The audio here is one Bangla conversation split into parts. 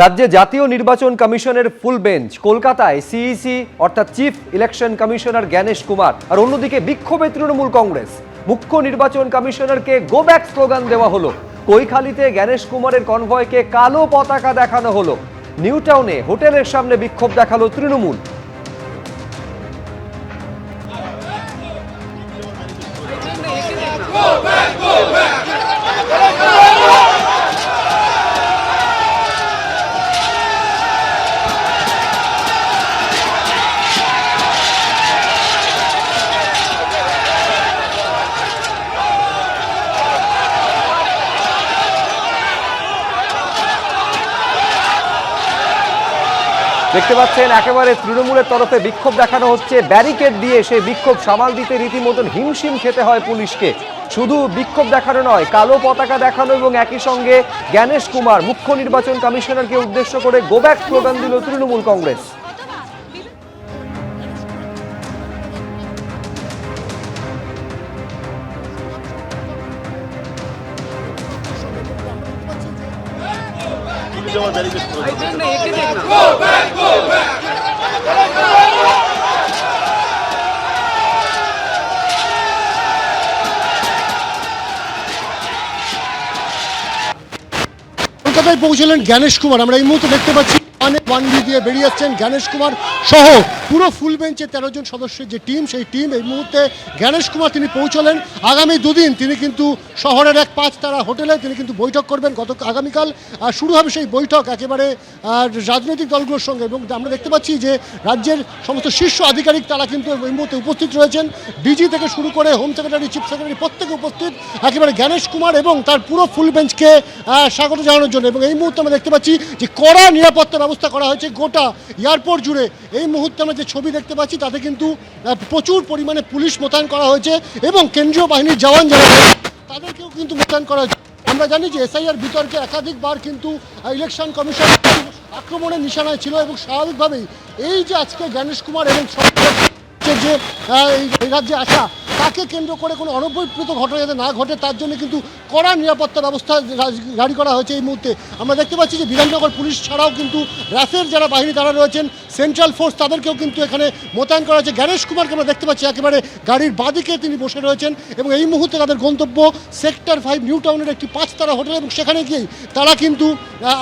রাজ্যে জাতীয় নির্বাচন কমিশনের ফুল বেঞ্চ, কলকাতায় সিইসি অর্থাৎ chief election commissioner Gyanesh Kumar, আর অন্যদিকে বিক্ষোভে তৃণমূল কংগ্রেস। মুখ্য নির্বাচন কমিশনারকে গো ব্যাক স্লোগান দেওয়া হলো। কৈখালিতে জ্ঞানেশ কুমারের কনভয়কে কালো পতাকা দেখানো হলো। নিউ টাউনে হোটেলের সামনে বিক্ষোভ দেখালো তৃণমূল। দেখতে পাচ্ছেন একেবারে তৃণমূলের তরফে বিক্ষোভ দেখানো হচ্ছে, ব্যারিকেড দিয়ে সেই বিক্ষোভ সামাল দিতে রীতিমতন হিমশিম খেতে হয় পুলিশকে। শুধু বিক্ষোভ দেখানো নয়, কালো পতাকা দেখানো এবং একই সঙ্গে জ্ঞানেশ কুমার মুখ্য নির্বাচন কমিশনারকে উদ্দেশ্য করে গো ব্যাক স্লোগান দিল তৃণমূল কংগ্রেস। কলকাতায় পৌঁছলেন জ্ঞানেশ কুমার। আমরা এই মুহূর্তে দেখতে পাচ্ছি ওয়ান বি দিয়ে বেরিয়ে যাচ্ছেন জ্ঞানেশ কুমার সহ পুরো ফুল বেঞ্চে 13 জন সদস্যের যে টিম, সেই টিম এই মুহূর্তে জ্ঞানেশ কুমার তিনি পৌঁছলেন। আগামী দুদিন তিনি কিন্তু শহরের এক 5 তারা হোটেলে তিনি কিন্তু বৈঠক করবেন। আগামীকাল শুরু হবে সেই বৈঠক একেবারে রাজনৈতিক দলগুলোর সঙ্গে। এবং আমরা দেখতে পাচ্ছি যে রাজ্যের সমস্ত শীর্ষ আধিকারিক তারা কিন্তু এই মুহূর্তে উপস্থিত রয়েছেন। ডিজি থেকে শুরু করে হোম সেক্রেটারি, চিফ সেক্রেটারি প্রত্যেকে উপস্থিত একেবারে জ্ঞানেশ কুমার এবং তার পুরো ফুল বেঞ্চকে স্বাগত জানানোর জন্য। এবং এই মুহূর্তে আমরা দেখতে পাচ্ছি যে কড়া নিরাপত্তা ব্যবস্থা করা হয়েছে গোটা এয়ারপোর্ট জুড়ে। এই মুহূর্তে আমরা যে ছবি দেখতে পাচ্ছি তাতে কিন্তু প্রচুর পরিমাণে পুলিশ মোতায়েন করা হয়েছে এবং কেন্দ্রীয় বাহিনীর জওয়ান যারা তাদেরকেও কিন্তু মোতায়েন করা হয়েছে। আমরা জানি যে এসআইআর বিতর্কে একাধিকবার কিন্তু ইলেকশন কমিশন আক্রমণের নিশানায় ছিল এবং স্বাভাবিকভাবেই এই যে আজকে জ্ঞানেশ কুমার এবং যে এই রাজ্যে আসা তাকে কেন্দ্র করে কোনো অনবহিত ঘটনা যাতে না ঘটে তার জন্য কিন্তু কড়া নিরাপত্তা ব্যবস্থা জারি করা হয়েছে। এই মুহূর্তে আমরা দেখতে পাচ্ছি যে বিধাননগর পুলিশ ছাড়াও কিন্তু র্যাফের যারা বাহিনী তারা রয়েছেন, সেন্ট্রাল ফোর্স তাদেরকেও কিন্তু এখানে মোতায়েন করা হয়েছে। জ্ঞানেশ কুমারকে আমরা দেখতে পাচ্ছি একেবারে গাড়ির বাঁদিকে তিনি বসে রয়েছেন এবং এই মুহূর্তে তাদের গন্তব্য সেক্টর 5 নিউ টাউনের একটি 5 তারা হোটেল এবং সেখানে গিয়েই তারা কিন্তু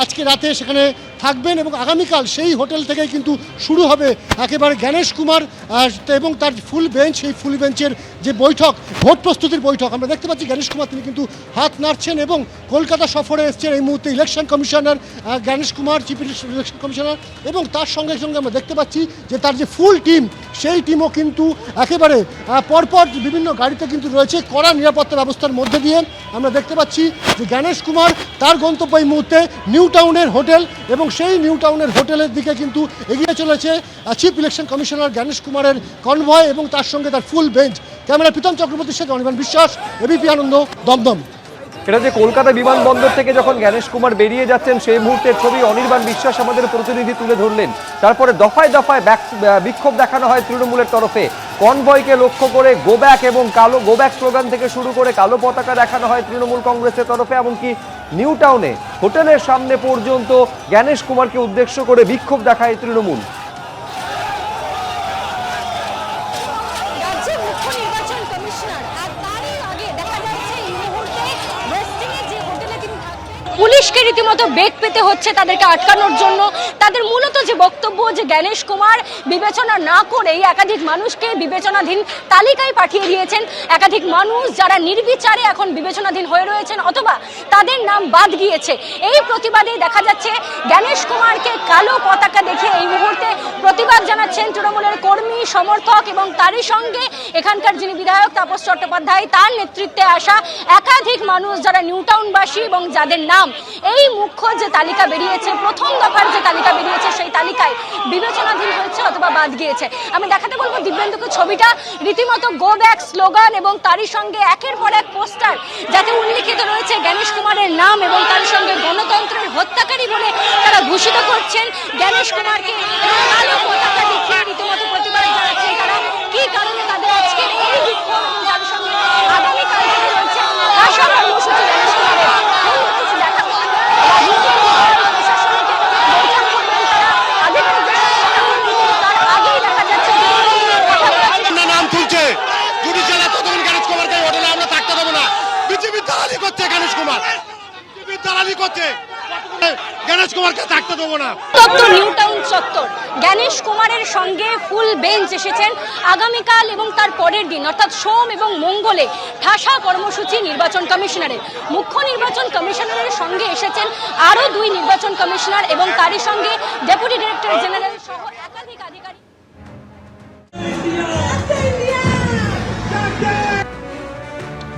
আজকে রাতে সেখানে থাকবেন এবং আগামীকাল সেই হোটেল থেকেই কিন্তু শুরু হবে একেবারে জ্ঞানেশ কুমার এবং তার ফুল বেঞ্চ, সেই ফুল বেঞ্চের যে বৈঠক, ভোট প্রস্তুতির বৈঠক। আমরা দেখতে পাচ্ছি জ্ঞানেশ কুমার তিনি কিন্তু হাত নাড়ছেন এবং কলকাতা সফরে এসছেন এই মুহূর্তে election commissioner Gyanesh Kumar, chief election commissioner. এবং তার সঙ্গে সঙ্গে আমরা দেখতে পাচ্ছি যে তার যে ফুল টিম, সেই টিমও কিন্তু একেবারে পরপর বিভিন্ন গাড়িতে কিন্তু রয়েছে কড়া নিরাপত্তা ব্যবস্থার মধ্যে দিয়ে। আমরা দেখতে পাচ্ছি যে জ্ঞানেশ কুমার তার গন্তব্য এই মুহূর্তে নিউ টাউনের হোটেল এবং সেই নিউ টাউনের হোটেলের দিকে কিন্তু এগিয়ে চলেছে চিফ ইলেকশন কমিশনার জ্ঞানেশ কুমারের কনভয় এবং তার সঙ্গে তার ফুল বেঞ্চ। ক্যামেরা প্রীতম চক্রবর্তীর সাথে অনির্বাণ বিশ্বাস, এবিপি আনন্দ, দমদম। এটা যে কলকাতা বিমানবন্দর থেকে যখন জ্ঞানেশ কুমার বেরিয়ে যাচ্ছেন সেই মুহূর্তের ছবি অনির্বাণ বিশ্বাস আমাদের প্রতিনিধি তুলে ধরলেন। তারপরে দফায় দফায় বিক্ষোভ দেখানো হয় তৃণমূলের তরফে। কনভয়কে লক্ষ্য করে গো ব্যাক এবং কালো গো ব্যাক স্লোগান থেকে শুরু করে কালো পতাকা দেখানো হয় তৃণমূল কংগ্রেসের তরফে। এমনকি নিউ টাউনে হোটেলের সামনে পর্যন্ত জ্ঞানেশ কুমারকে উদ্দেশ্য করে বিক্ষোভ দেখায় তৃণমূল। পুলিশকে রীতিমতো বেগ পেতে হচ্ছে তাদেরকে আটকানোর জন্য। তাদের মূলত যে বক্তব্য যে জ্ঞানেশ কুমার বিবেচনা না করেই একাধিক মানুষকে বিবেচনাধীন তালিকায় পাঠিয়ে দিয়েছেন। একাধিক মানুষ যারা নির্বিচারে এখন বিবেচনাধীন হয়ে রয়েছেন অথবা তাদের নাম বাদ গিয়েছে। এই প্রতিবাদে দেখা যাচ্ছে জ্ঞানেশ কুমারকে কালো পতাকা দেখে এই মুহূর্তে প্রতিবাদ জানাচ্ছেন তৃণমূলের কর্মী, সমর্থক এবং তারই সঙ্গে এখানকার যিনি বিধায়ক তাপস চট্টোপাধ্যায় তার নেতৃত্বে আসা একাধিক মানুষ যারা নিউ টাউনবাসী এবং যাদের নাম এই মুখ্য যে তালিকা বেরিয়েছে, প্রথম দফার যে তালিকা বেরিয়েছে সেই তালিকায় বিবেচনাধীন হয়েছে অথবা বাদ গিয়েছে। আমি দেখাতে বলবো দিব্যেন্দুকে ছবিটা, রীতিমতো গো ব্যাক স্লোগান এবং তারই সঙ্গে একের পর এক পোস্টার যাতে উল্লিখিত রয়েছে জ্ঞানেশ কুমারের নাম এবং তার সঙ্গে গণতন্ত্রের হত্যাকারী বলে তারা ঘোষিত করছেন জ্ঞানেশ কুমারকে। কালো পতাকা দেখিয়ে রীতিমতো প্রতিবাদ জানাচ্ছেন তারা। কি কারণে তাদের আজকের এই বিক্ষোভ এবং তার সঙ্গে আগামীকাল থেকে রয়েছে আশা কর্মসূচি জ্ঞানেশ কুমারের। করছে, গণেশ কুমারকে থাকতে দেবো না। দপ্তর নিউ টাউন চত্বর, গণেশ কুমারের সঙ্গে ফুল বেঞ্চ এসেছেন। আগামীকাল এবং তার পরের দিন অর্থাৎ সোম এবং মঙ্গলে ঠাসা কর্মসূচি নির্বাচন কমিশনারের। মুখ্য নির্বাচন কমিশনারের সঙ্গে এসেছেন আরও 2 নির্বাচন কমিশনার এবং তারই সঙ্গে ডেপুটি ডিরেক্টর জেনারেল সহ একাধিক আধিকারিক।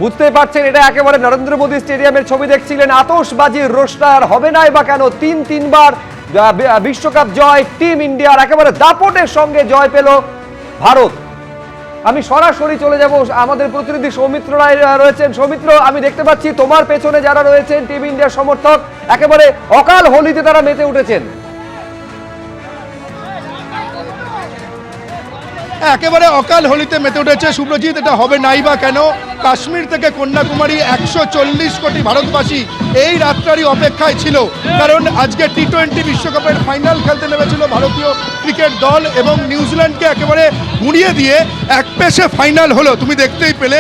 বুঝতেই পারছেন এটা একেবারে নরেন্দ্র মোদী স্টেডিয়ামের ছবি দেখছিলেন। আতশবাজির রোশটা আর হবে নাই বা কেন, তিনবার বিশ্বকাপ জয় টিম ইন্ডিয়ার, একেবারে দাপটের সঙ্গে জয় পেল ভারত। আমি সরাসরি চলে যাব, আমাদের প্রতিনিধি সৌমিত্র রায় রয়েছেন। সৌমিত্র, আমি দেখতে পাচ্ছি তোমার পেছনে যারা রয়েছেন টিম ইন্ডিয়ার সমর্থক, একেবারে অকাল হোলিতে তারা মেতে উঠেছেন। একেবারে অকাল হোলিতে মেতে উঠেছে সুব্রজিৎ। এটা হবে নাই বা কেন, কাশ্মীর থেকে কন্যাকুমারী 140 কোটি ভারতবাসী এই রাতটারই অপেক্ষায় ছিল, কারণ আজকে টি-20 বিশ্বকাপের ফাইনাল খেলতে নেমেছিল ভারতীয় ক্রিকেট দল এবং নিউজিল্যান্ডকে একেবারে গুঁড়িয়ে দিয়ে এক পেশে ফাইনাল হলো। তুমি দেখতেই পেলে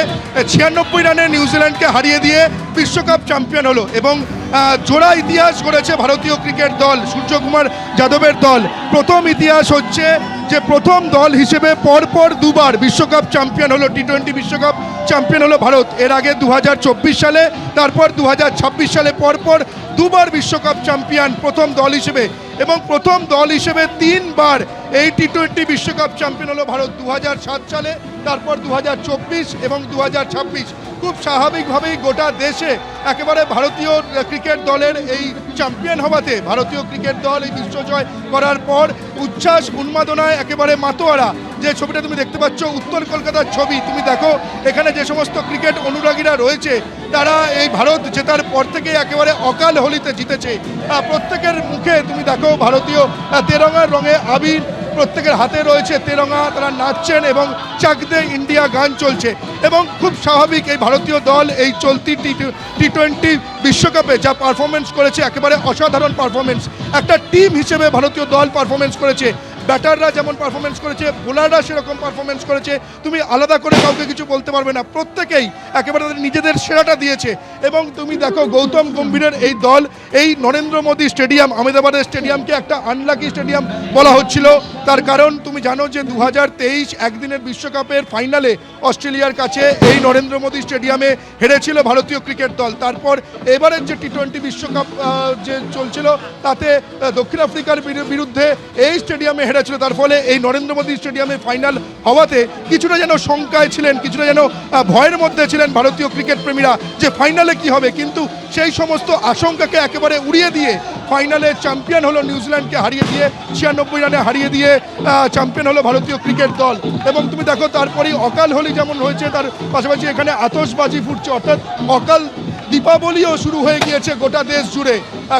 96 রানে নিউজিল্যান্ডকে হারিয়ে দিয়ে বিশ্বকাপ চ্যাম্পিয়ন হলো এবং জোড়া ইতিহাস গড়েছে ভারতীয় ক্রিকেট দল, সূর্যকুমার যাদবের দল। প্রথম ইতিহাস হচ্ছে যে প্রথম দল হিসেবে পরপর 2বার বিশ্বকাপ চ্যাম্পিয়ন হলো, টি-20 বিশ্বকাপ চ্যাম্পিয়ন হলো ভারত। এর আগে 2024 সালে, তারপর 2026 সালে পরপর 2বার বিশ্বকাপ চ্যাম্পিয়ন প্রথম দল হিসেবে, এবং প্রথম দল হিসেবে 3বার এই টি-20 বিশ্বকাপ চ্যাম্পিয়ন হলো ভারত, 2007 সালে, তারপর 2024 এবং 2026। খুব স্বাভাবিকভাবেই গোটা দেশে একেবারে ভারতীয় ক্রিকেট দলের এই চ্যাম্পিয়ন হওয়াতে, ভারতীয় ক্রিকেট দল এই বিশ্বজয় করার পর উচ্ছ্বাস উন্মাদনায় একেবারে মাতোয়ারা। যে ছবিটা তুমি দেখতে পাচ্ছ উত্তর কলকাতার ছবি, তুমি দেখো এখানে যে সমস্ত ক্রিকেট অনুরাগীরা রয়েছে তারা এই ভারত জেতার পর থেকে একেবারে অকাল হোলিতে জিতেছে। প্রত্যেকের মুখে তুমি দেখো ভারতীয় তেরঙ্গার রঙে আবির, প্রত্যেকের হাতে রয়েছে তেরঙ্গা, তারা নাচছেন এবং চাক দে ইন্ডিয়া গান চলছে। এবং খুব স্বাভাবিক এই ভারতীয় দল এই চলতি টি-20 বিশ্বকাপে যা পারফরমেন্স করেছে, একেবারে অসাধারণ পারফরমেন্স। একটা টিম হিসেবে ভারতীয় দল পারফরমেন্স করেছে, ব্যাটাররা যেমন পারফরমেন্স করেছে, বোলাররা সেরকম পারফরমেন্স করেছে। তুমি আলাদা করে কাউকে কিছু বলতে পারবে না, প্রত্যেকেই একেবারে নিজেদের সেরাটা দিয়েছে। এবং তুমি দেখো গৌতম গম্ভীরের এই দল, এই নরেন্দ্র মোদী স্টেডিয়াম, আহমেদাবাদের স্টেডিয়ামকে একটা আনলাকি স্টেডিয়াম বলা হচ্ছিল। তার কারণ তুমি জানো যে 2023 একদিনের বিশ্বকাপের ফাইনালে অস্ট্রেলিয়ার কাছে এই নরেন্দ্র মোদী স্টেডিয়ামে হেরেছিল ভারতীয় ক্রিকেট দল। তারপর এবারের যে টি-20 বিশ্বকাপ যে চলছিল তাতে দক্ষিণ আফ্রিকার বিরুদ্ধে এই স্টেডিয়ামে হেরেছিল। তার ফলে এই নরেন্দ্র মোদী স্টেডিয়ামে ফাইনাল হওয়াতে কিছুটা যেন শঙ্কায় ছিলেন, কিছুটা যেন ভয়ের মধ্যে ছিলেন ভারতীয় ক্রিকেট প্রেমীরা যে ফাইনালে কি হবে। কিন্তু সেই সমস্ত আশঙ্কাকে একেবারে উড়িয়ে দিয়ে ফাইনালে চ্যাম্পিয়ন হলো নিউজিল্যান্ডকে হারিয়ে দিয়ে, 96 রানে হারিয়ে দিয়ে চ্যাম্পিয়ন হলো ভারতীয় ক্রিকেট দল। এবং তুমি দেখো তারপরেই অকাল হোলি যেমন হয়েছে, তার পাশাপাশি এখানে আতশবাজি ফুটছে, অর্থাৎ অকাল দীপাবলিও শুরু হয়ে গিয়েছে গোটা দেশ জুড়ে।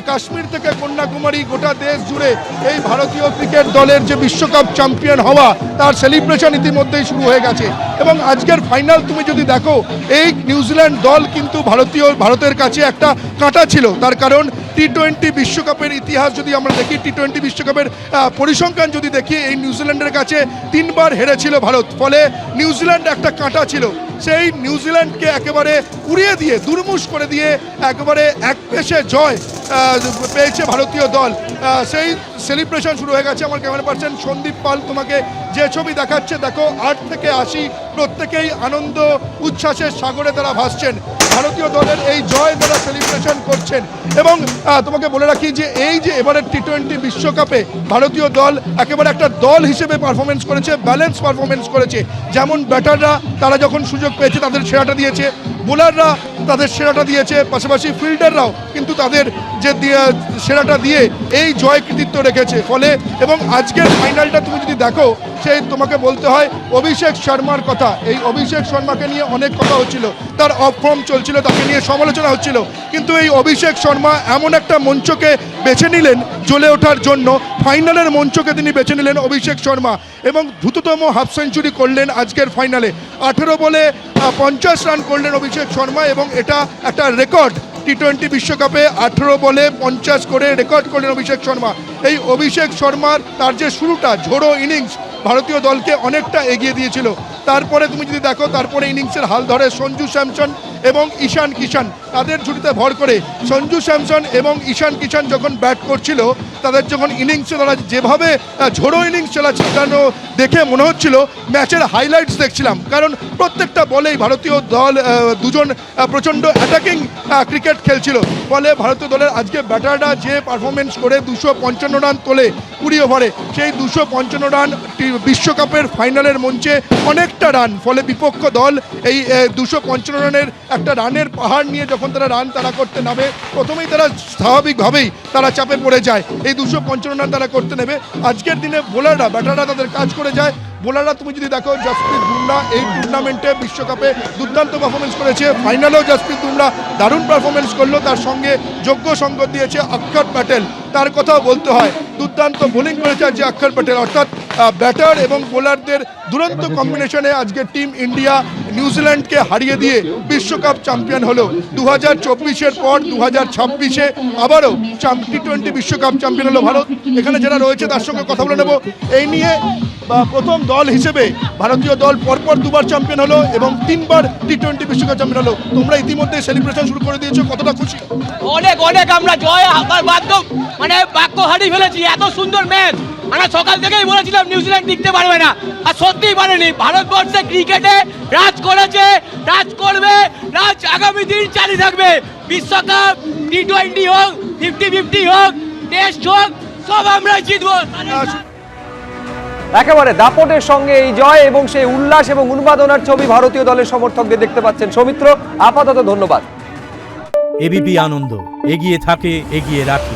কাশ্মীর থেকে কন্যাকুমারী গোটা দেশ জুড়ে এই ভারতীয় ক্রিকেট দলের যে বিশ্বকাপ চ্যাম্পিয়ন হওয়া তার সেলিব্রেশন ইতিমধ্যেই শুরু হয়ে গেছে। এবং আজকের ফাইনাল তুমি যদি দেখো, এই নিউজিল্যান্ড দল কিন্তু ভারতের কাছে একটা কাঁটা ছিল। তার কারণ টি-20 বিশ্বকাপের ইতিহাস যদি আমরা দেখি, টি-20 বিশ্বকাপের পরিসংখ্যান যদি দেখি, এই নিউজিল্যান্ডের কাছে 3বার হেরেছিল ভারত। ফলে নিউজিল্যান্ড একটা কাঁটা ছিল, সেই নিউজিল্যান্ডকে একেবারে উড়িয়ে দিয়ে, দুর্মুষ করে দিয়ে একেবারে এক পেশে জয় পেয়েছে ভারতীয় দল। সেই সেলিব্রেশন শুরু হয়ে গেছে। আমার ক্যামেরা পার্সন সন্দীপ পাল তোমাকে যে ছবি দেখাচ্ছে, দেখো 8 থেকে 80 প্রত্যেকেই আনন্দ উচ্ছ্বাসের সাগরে তারা ভাসছেন, ভারতীয় দলের এই জয় তারা সেলিব্রেশন করছেন। এবং তোমাকে বলে রাখি যে এই যে এবারের টি-20 বিশ্বকাপে ভারতীয় দল একেবারে একটা দল হিসেবে পারফরমেন্স করেছে, ব্যালেন্স পারফরমেন্স করেছে। যেমন ব্যাটাররা তারা যখন সুযোগ পেয়েছে তাদের সেরাটা দিয়েছে, বোলাররা তাদের সেরাটা দিয়েছে, পাশাপাশি ফিল্ডাররাও কিন্তু তাদের যে সেরাটা দিয়ে এই জয় কৃতিত্ব রেখেছে। ফলে এবং আজকের ফাইনালটা তুমি যদি দেখো, সেই তোমাকে বলতে হয় অভিষেক শর্মার কথা। এই অভিষেক শর্মাকে নিয়ে অনেক কথা হচ্ছিল, তার অফ ফর্ম চলছিল, তাকে নিয়ে সমালোচনা হচ্ছিল, কিন্তু এই অভিষেক শর্মা এমন একটা মঞ্চকে বেছে নিলেন জ্বলে ওঠার জন্য, ফাইনালের মঞ্চকে তিনি বেছে নিলেন অভিষেক শর্মা, এবং দ্রুততম হাফ সেঞ্চুরি করলেন আজকের ফাইনালে। 18 বলে 50 রান করলেন অভিষেক শর্মা, এবং এটা একটা রেকর্ড। টি-20 বিশ্বকাপে 18 বলে 50 করে রেকর্ড করলেন অভিষেক শর্মা। এই অভিষেক শর্মার তার যে শুরুটা, ঝোড়ো ইনিংস ভারতীয় দলকে অনেকটা এগিয়ে দিয়েছিল। তারপরে তুমি যদি দেখো, তারপরে ইনিংসের হাল ধরে সঞ্জু স্যামসন এবং ঈশান কিষান, তাদের ঝুড়িতে ভর করে সঞ্জু স্যামসন এবং ঈশান কিষান যখন ব্যাট করছিল, তাদের যখন ইনিংসে তারা যেভাবে ঝোড়ো ইনিংস চালাচ্ছিল দেখে মনে হচ্ছিল ম্যাচের হাইলাইটস দেখছিলাম। কারণ প্রত্যেকটা বলেই ভারতীয় দল দুজন প্রচণ্ড অ্যাটাকিং ক্রিকেট খেলছিল। ফলে ভারতীয় দলের আজকে ব্যাটাররা যে পারফরমেন্স করে 255 রান তোলে 20 ওভারে, সেই 255 রান বিশ্বকাপের ফাইনালের মঞ্চে অনেকটা রান। ফলে বিপক্ষ দল এই 255 রানের একটা রানের পাহাড় নিয়ে যখন তারা রান তারা করতে নামে, প্রথমেই তারা স্বাভাবিকভাবেই তারা চাপে পড়ে যায়। এই 255 রান তারা করতে নেবে। আজকের দিনে বোলাররা ব্যাটাররা তাদের কাজ করে যায়। বোলাররা তুমি যদি দেখো, জসপ্রীত বুমরা এই টুর্নামেন্টে বিশ্বকাপে দুর্দান্ত পারফরমেন্স করেছে, ফাইনালেও জসপ্রীত বুমরা দারুণ পারফরমেন্স করলো, তার সঙ্গে যোগ্য সঙ্গ দিয়েছে অক্ষর প্যাটেল, তার কথাও বলতে হয়। দুর্দান্ত বোলিং করেছে আজকে অক্ষর প্যাটেল। অর্থাৎ ব্যাটার এবং বোলারদের দুরন্ত কম্বিনেশনে আজকে টিম ইন্ডিয়া নিউজিল্যান্ডকে হারিয়ে দিয়ে বিশ্বকাপ চ্যাম্পিয়ন হলো। 2024-এর পর 2026-এ আবারও টি-20 বিশ্বকাপ চ্যাম্পিয়ন হলো ভারত। এখানে যারা রয়েছে তার সঙ্গে কথা বলে নেব এই নিয়ে। প্রথম দল হিসেবে ভারতীয় দল পরপর দুবার চ্যাম্পিয়ন হলো এবং 3বার টি-20 বিশ্বকাপ চ্যাম্পিয়ন হলো। তোমরা ইতিমধ্যে সেলিব্রেশন শুরু করে দিয়েছো, কতটা খুশি? অনেক অনেক আমরা জয় বাধ্য, মানে বাক্য হারিয়ে ফেলেছি। এত সুন্দর ম্যাচ, আমরা সকাল থেকেই বলেছিলাম নিউজিল্যান্ড জিততে পারবে না, আর সত্যিই পারেনি। ভারতবর্ষে ক্রিকেটে রাজ করেছে, রাজ করবে, রাজ আগামী দিন চালিয়ে থাকবে। বিশ্বকাপ, টি-20 হোক, 50-50 হোক, টেস্ট হোক, সব আমরা জিতবো। একেবারে দাপটের সঙ্গে এই জয় এবং সেই উল্লাস এবং উন্মাদনার ছবি ভারতীয় দলের সমর্থকদের দেখতে পাচ্ছেন। সৌমিত্র, আপাতত ধন্যবাদ। এবিপি আনন্দ, এগিয়ে থাকে, এগিয়ে রাখে।